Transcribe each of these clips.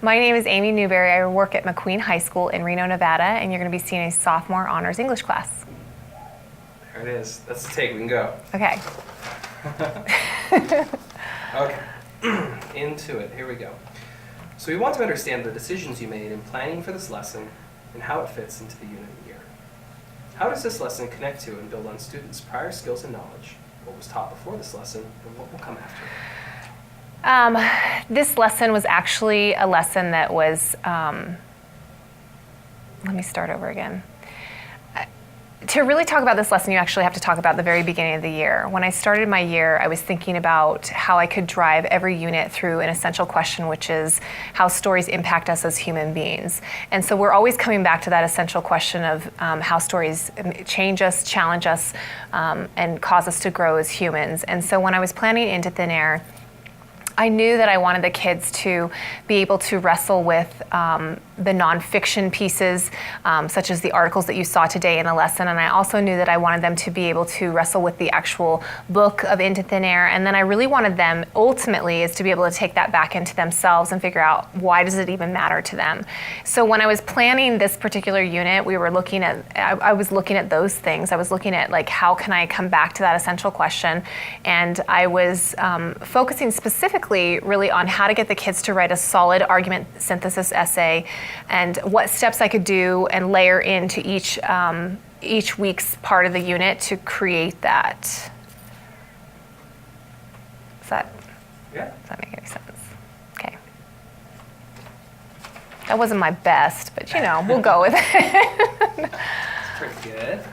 My name is Amy Newberry. I work at McQueen High School in Reno, Nevada, and you're going to be seeing a sophomore honors English class. There it is. That's the take. We can go. Okay. Okay. Into it. Here we go. So we want to understand the decisions you made in planning for this lesson and how it fits into the unit year. How does this lesson connect to and build on students' prior skills and knowledge, what was taught before this lesson, and what will come after? This lesson was actually a lesson that was, let me start over again. To really talk about this lesson, you actually have to talk about the very beginning of the year. When I started my year, I was thinking about how I could drive every unit through an essential question, which is how stories impact us as human beings. And so we're always coming back to that essential question of how stories change us, challenge us, and cause us to grow as humans. And so when I was planning Into Thin Air, I knew that I wanted the kids to be able to wrestle with the nonfiction pieces, such as the articles that you saw today in the lesson, and I also knew that I wanted them to be able to wrestle with the actual book of Into Thin Air, and then I really wanted them, ultimately, is to be able to take that back into themselves and figure out why does it even matter to them. So when I was planning this particular unit, we were looking at, I was looking at those things. I was looking at, like, how can I come back to that essential question, and I was focusing specifically really on how to get the kids to write a solid argument synthesis essay and what steps I could do and layer into each week's part of the unit to create that. Does that make any sense? Okay. That wasn't my best, but you know, we'll go with it. That's pretty good.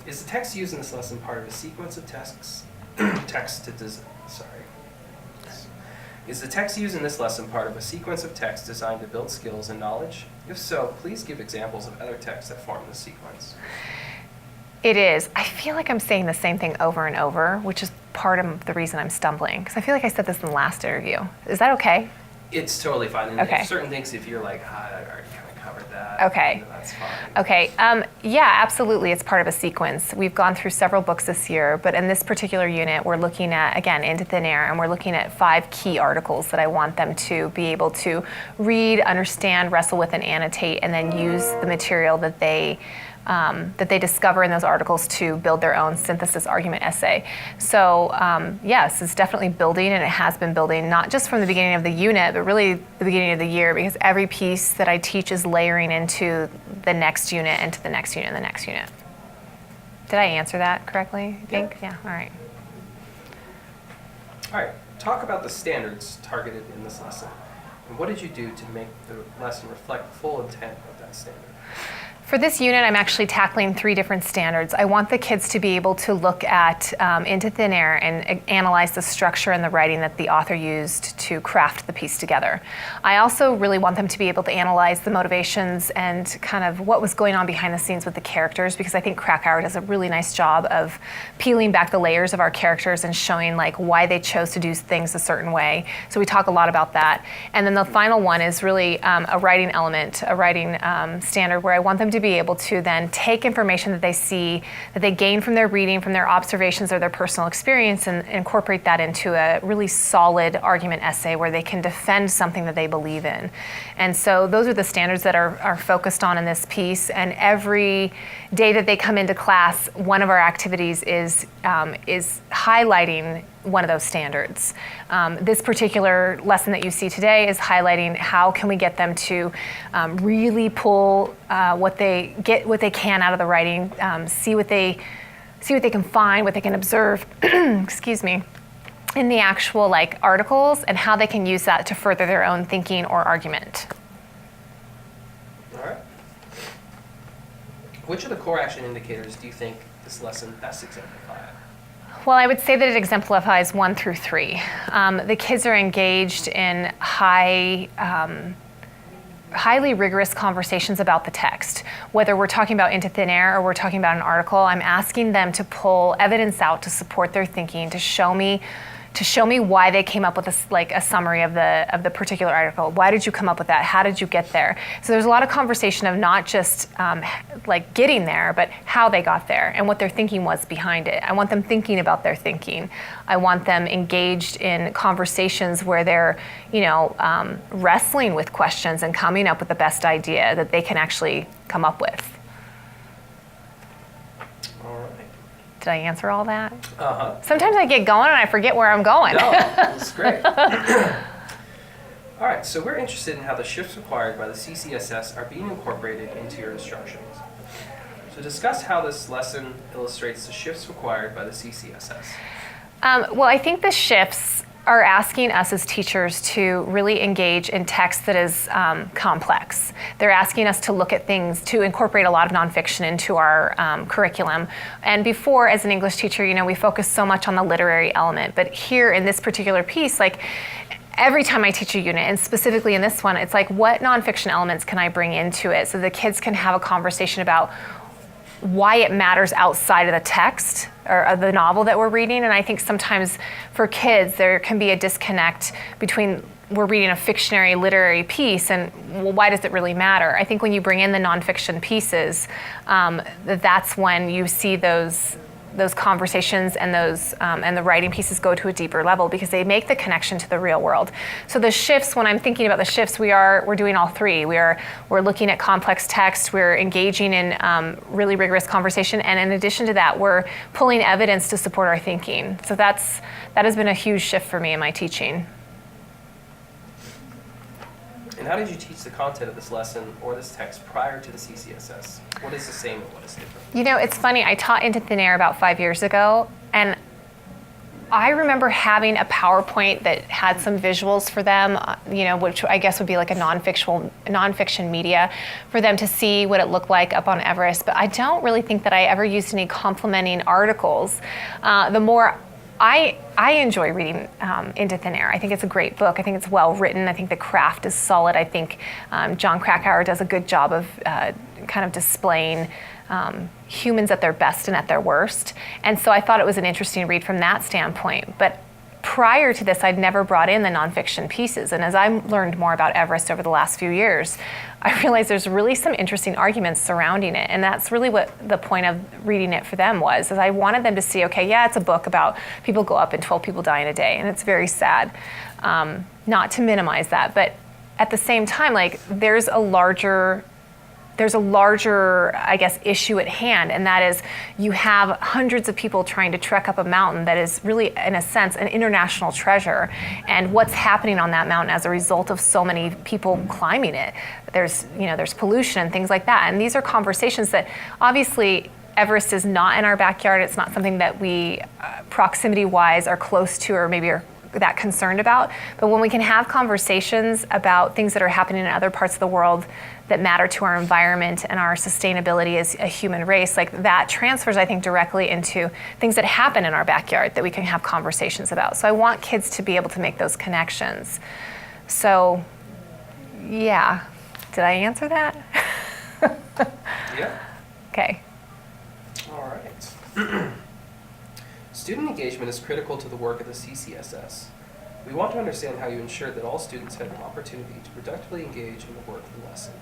Is the text used in this lesson part of a sequence of Is the text used in this lesson part of a sequence of texts designed to build skills and knowledge? If so, please give examples of other texts that form this sequence. It is. I feel like I'm saying the same thing over and over, which is part of the reason I'm stumbling, because I feel like I said this in the last interview. Is that okay? It's totally fine. And okay. Certain things, if you're like, I already kind of covered that, okay, that's fine. Okay. Yeah, absolutely. It's part of a sequence. We've gone through several books this year, but in this particular unit, we're looking at, again, Into Thin Air, and we're looking at 5 key articles that I want them to be able to read, understand, wrestle with, and annotate, and then use the material that they discover in those articles to build their own synthesis argument essay. So yes, it's definitely building, and it has been building, not just from the beginning of the unit, but really the beginning of the year, because every piece that I teach is layering into the next unit, into the next unit, and the next unit. Did I answer that correctly, I think? Yeah, all right. All right, talk about the standards targeted in this lesson. And what did you do to make the lesson reflect the full intent of that standard? For this unit, I'm actually tackling 3 different standards. I want the kids to be able to look at Into Thin Air and analyze the structure and the writing that the author used to craft the piece together. I also really want them to be able to analyze the motivations and kind of what was going on behind the scenes with the characters, because I think Krakauer does a really nice job of peeling back the layers of our characters and showing like why they chose to do things a certain way. So we talk a lot about that. And then the final one is really a writing element, a writing standard where I want them to be able to then take information that they see, that they gain from their reading, from their observations or their personal experience, and incorporate that into a really solid argument essay where they can defend something that they believe in. And so those are the standards that are focused on in this piece. And every day that they come into class, one of our activities is highlighting one of those standards. This particular lesson that you see today is highlighting how can we get them to really pull what they can out of the writing, see what they can find, what they can observe, excuse me, in the actual like articles, and how they can use that to further their own thinking or argument. All right. Which of the core action indicators do you think this lesson best exemplifies? Well, I would say that it exemplifies 1 through 3. The kids are engaged in highly rigorous conversations about the text. Whether we're talking about Into Thin Air or we're talking about an article, I'm asking them to pull evidence out to support their thinking, to show me to show me why they came up with a summary of the particular article. Why did you come up with that? How did you get there? So there's a lot of conversation of not just like getting there, but how they got there and what their thinking was behind it. I want them thinking about their thinking. I want them engaged in conversations where they're, wrestling with questions and coming up with the best idea that they can actually come up with. All right. Did I answer all that? Uh-huh. Sometimes I get going and I forget where I'm going. No, that's great. All right, so we're interested in how the shifts required by the CCSS are being incorporated into your instructions. So discuss how this lesson illustrates the shifts required by the CCSS. Well, I think the shifts are asking us as teachers to really engage in text that is complex. They're asking us to look at things, to incorporate a lot of nonfiction into our curriculum. And before, as an English teacher, we focus so much on the literary element. But here in this particular piece, every time I teach a unit, and specifically in this one, it's like, what nonfiction elements can I bring into it so the kids can have a conversation about why it matters outside of the text or of the novel that we're reading. And I think sometimes for kids, there can be a disconnect between we're reading a fictionary literary piece and, well, why does it really matter? I think when you bring in the nonfiction pieces, that's when you see those conversations and those and the writing pieces go to a deeper level because they make the connection to the real world. So the shifts, when I'm thinking about the shifts, we're doing all three. We're looking at complex text, we're engaging in really rigorous conversation, and in addition to that, we're pulling evidence to support our thinking. So that has been a huge shift for me in my teaching. And how did you teach the content of this lesson or this text prior to the CCSS? What is the same and what is different? It's funny, I taught Into Thin Air about 5 years ago, and I remember having a PowerPoint that had some visuals for them, which I guess would be like a nonfiction media for them to see what it looked like up on Everest. But I don't really think that I ever used any complementing articles. I enjoy reading Into Thin Air. I think it's a great book. I think it's well written. I think the craft is solid. I think John Krakauer does a good job of kind of displaying humans at their best and at their worst. And so I thought it was an interesting read from that standpoint. But prior to this, I'd never brought in the nonfiction pieces. And as I learned more about Everest over the last few years, I realized there's really some interesting arguments surrounding it. And that's really what the point of reading it for them was, is I wanted them to see, okay, yeah, it's a book about people go up and 12 people die in a day. And it's very sad, not to minimize that. But at the same time, there's a larger, I guess, issue at hand, and that is you have hundreds of people trying to trek up a mountain that is really, in a sense, an international treasure, and what's happening on that mountain as a result of so many people climbing it. There's pollution and things like that, and these are conversations that obviously Everest is not in our backyard. It's not something that we, proximity-wise, are close to or maybe are that concerned about. But when we can have conversations about things that are happening in other parts of the world that matter to our environment and our sustainability as a human race, that transfers, I think, directly into things that happen in our backyard that we can have conversations about. So I want kids to be able to make those connections. So, yeah. Did I answer that? Yeah. Okay. All right. Student engagement is critical to the work of the CCSS. We want to understand how you ensure that all students have an opportunity to productively engage in the work of the lesson.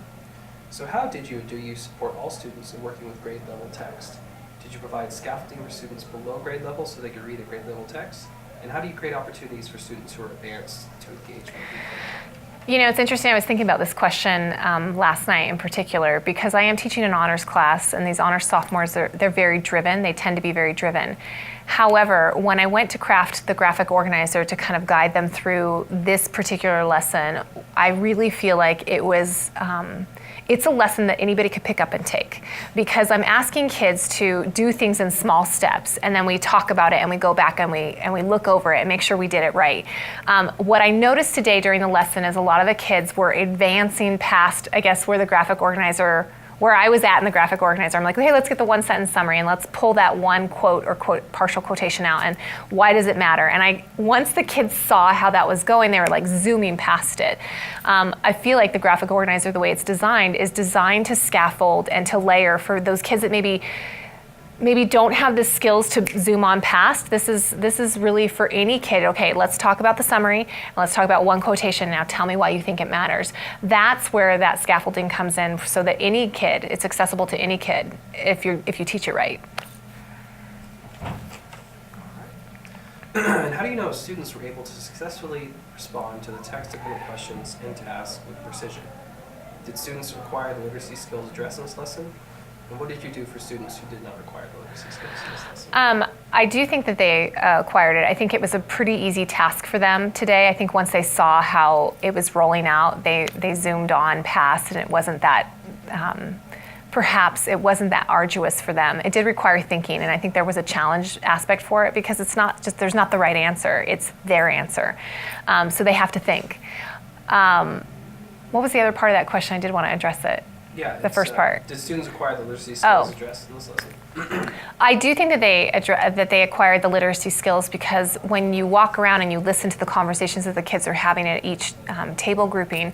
So how do you support all students in working with grade level text? Did you provide scaffolding for students below grade level so they could read a grade level text? And how do you create opportunities for students who are advanced to engage more deeply? It's interesting. I was thinking about this question last night in particular because I am teaching an honors class, and these honors sophomores, they're very driven. They tend to be very driven. However, when I went to craft the graphic organizer to kind of guide them through this particular lesson, I really feel like it was it's a lesson that anybody could pick up and take, because I'm asking kids to do things in small steps, and then we talk about it and we go back and we look over it and make sure we did it right. What I noticed today during the lesson is a lot of the kids were advancing past, I guess, where I was at in the graphic organizer. I'm like, hey, let's get the one sentence summary and let's pull that one quote or partial quotation out, and why does it matter? And once the kids saw how that was going, they were like zooming past it. I feel like the graphic organizer, the way it's designed, is designed to scaffold and to layer for those kids that maybe maybe don't have the skills to zoom on past. This is really for any kid. Okay, let's talk about the summary, and let's talk about one quotation. Now tell me why you think it matters. That's where that scaffolding comes in, so that any kid, it's accessible to any kid if you teach it right. And how do you know students were able to successfully respond to the textbook questions and tasks with precision? Did students require the literacy skills addressed in this lesson? And what did you do for students who did not require the literacy skills in this lesson? I do think that they acquired it. I think it was a pretty easy task for them today. I think once they saw how it was rolling out, they zoomed on past, and it wasn't that, perhaps it wasn't that arduous for them. It did require thinking, and I think there was a challenge aspect for it, because it's not just, there's not the right answer, it's their answer. So they have to think. What was the other part of that question? I did want to address it. Yeah, the first part. Did students acquire the literacy skills addressed in this lesson? I do think that they acquired the literacy skills, because when you walk around and you listen to the conversations that the kids are having at each table grouping,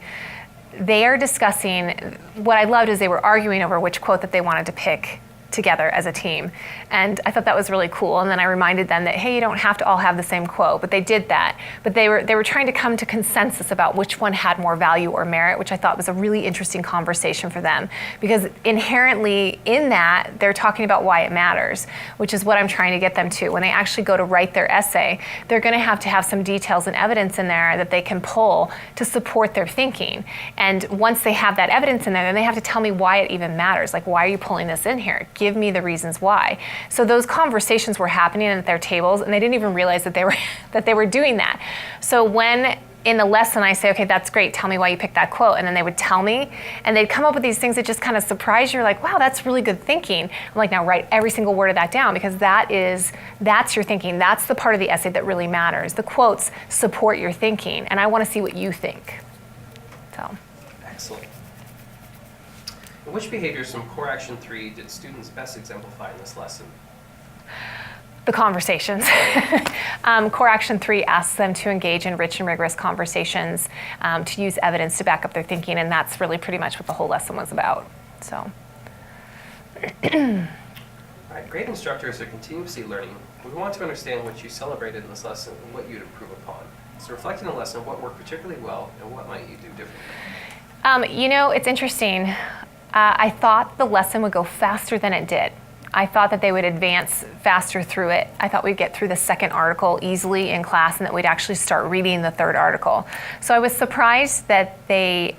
they are discussing. What I loved is they were arguing over which quote that they wanted to pick together as a team, and I thought that was really cool. And then I reminded them that, hey, you don't have to all have the same quote, but they did that. But they were trying to come to consensus about which one had more value or merit, which I thought was a really interesting conversation for them, because inherently in that they're talking about why it matters, which is what I'm trying to get them to. When they actually go to write their essay, they're going to have some details and evidence in there that they can pull to support their thinking. And once they have that evidence in there, then they have to tell me why it even matters. Like, why are you pulling this in here? Give me the reasons why. So those conversations were happening at their tables, and they didn't even realize that they were doing that. So when in the lesson I say, okay, that's great, tell me why you picked that quote, and then they would tell me, and they'd come up with these things that just kind of surprise you. You're like, wow, that's really good thinking. I'm like, now write every single word of that down, because that's your thinking. That's the part of the essay that really matters. The quotes support your thinking, and I want to see what you think. So. Excellent. And which behaviors from Core Action 3 did students best exemplify in this lesson? The conversations. Core Action 3 asks them to engage in rich and rigorous conversations, to use evidence to back up their thinking, and that's really pretty much what the whole lesson was about. So. All right, great instructors are continuously learning. We want to understand what you celebrated in this lesson and what you'd improve upon. So reflect on the lesson, what worked particularly well, and what might you do differently? It's interesting. I thought the lesson would go faster than it did. I thought that they would advance faster through it. I thought we'd get through the second article easily in class, and that we'd actually start reading the third article. So I was surprised that actually,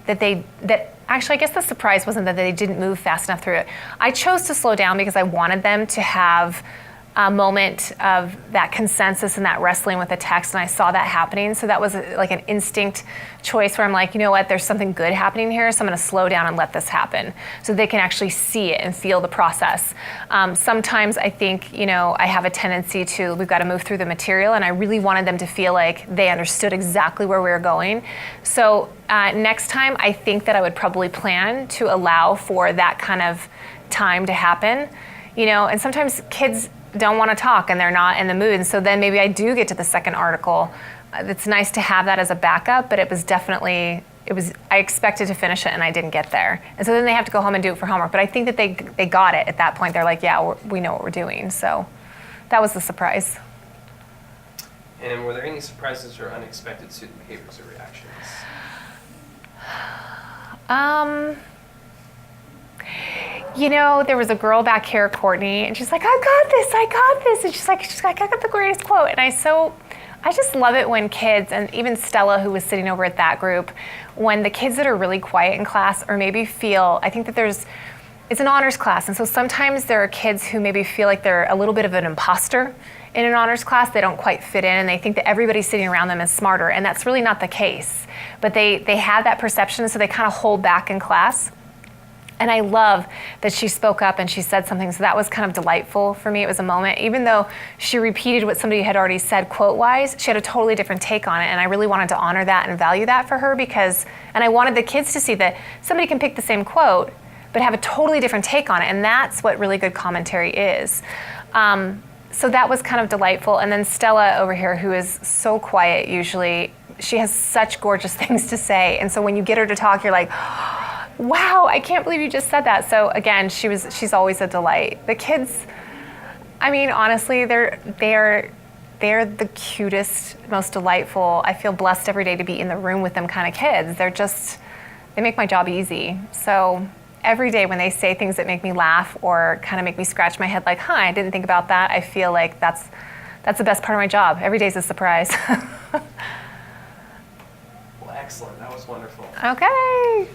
I guess the surprise wasn't that they didn't move fast enough through it. I chose to slow down because I wanted them to have a moment of that consensus and that wrestling with the text, and I saw that happening. So that was like an instinct choice where I'm like, you know what, there's something good happening here, so I'm going to slow down and let this happen so they can actually see it and feel the process. Sometimes I think, I have a tendency to, we've got to move through the material, and I really wanted them to feel like they understood exactly where we were going. So next time, I think that I would probably plan to allow for that kind of time to happen, and sometimes kids don't want to talk and they're not in the mood, and so then maybe I do get to the second article. It's nice to have that as a backup, but I expected to finish it and I didn't get there, and so then they have to go home and do it for homework. But I think that they got it at that point. They're like, yeah, we know what we're doing. So that was the surprise. And were there any surprises or unexpected student behaviors or reactions? There was a girl back here, Courtney, and she's like, I got this. And she's like, I got the greatest quote. And I just love it when kids, and even Stella, who was sitting over at that group, when the kids that are really quiet in class, or maybe I think that it's an honors class, and so sometimes there are kids who maybe feel like they're a little bit of an imposter in an honors class. They don't quite fit in, and they think that everybody sitting around them is smarter, and that's really not the case. But they have that perception, so they kind of hold back in class. And I love that she spoke up and she said something, so that was kind of delightful for me. It was a moment, even though she repeated what somebody had already said quote-wise, she had a totally different take on it, and I really wanted to honor that and value that for her, and I wanted the kids to see that somebody can pick the same quote, but have a totally different take on it, and that's what really good commentary is. So that was kind of delightful. And then Stella over here, who is so quiet usually, she has such gorgeous things to say, and so when you get her to talk, you're like, Wow, I can't believe you just said that. So again, she's always a delight. The kids, I mean, honestly, they're the cutest, most delightful. I feel blessed every day to be in the room with them kind of kids. They make my job easy. So every day when they say things that make me laugh or kind of make me scratch my head like, huh, I didn't think about that, I feel like that's the best part of my job. Every day's a surprise. Well, excellent. That was wonderful. Okay.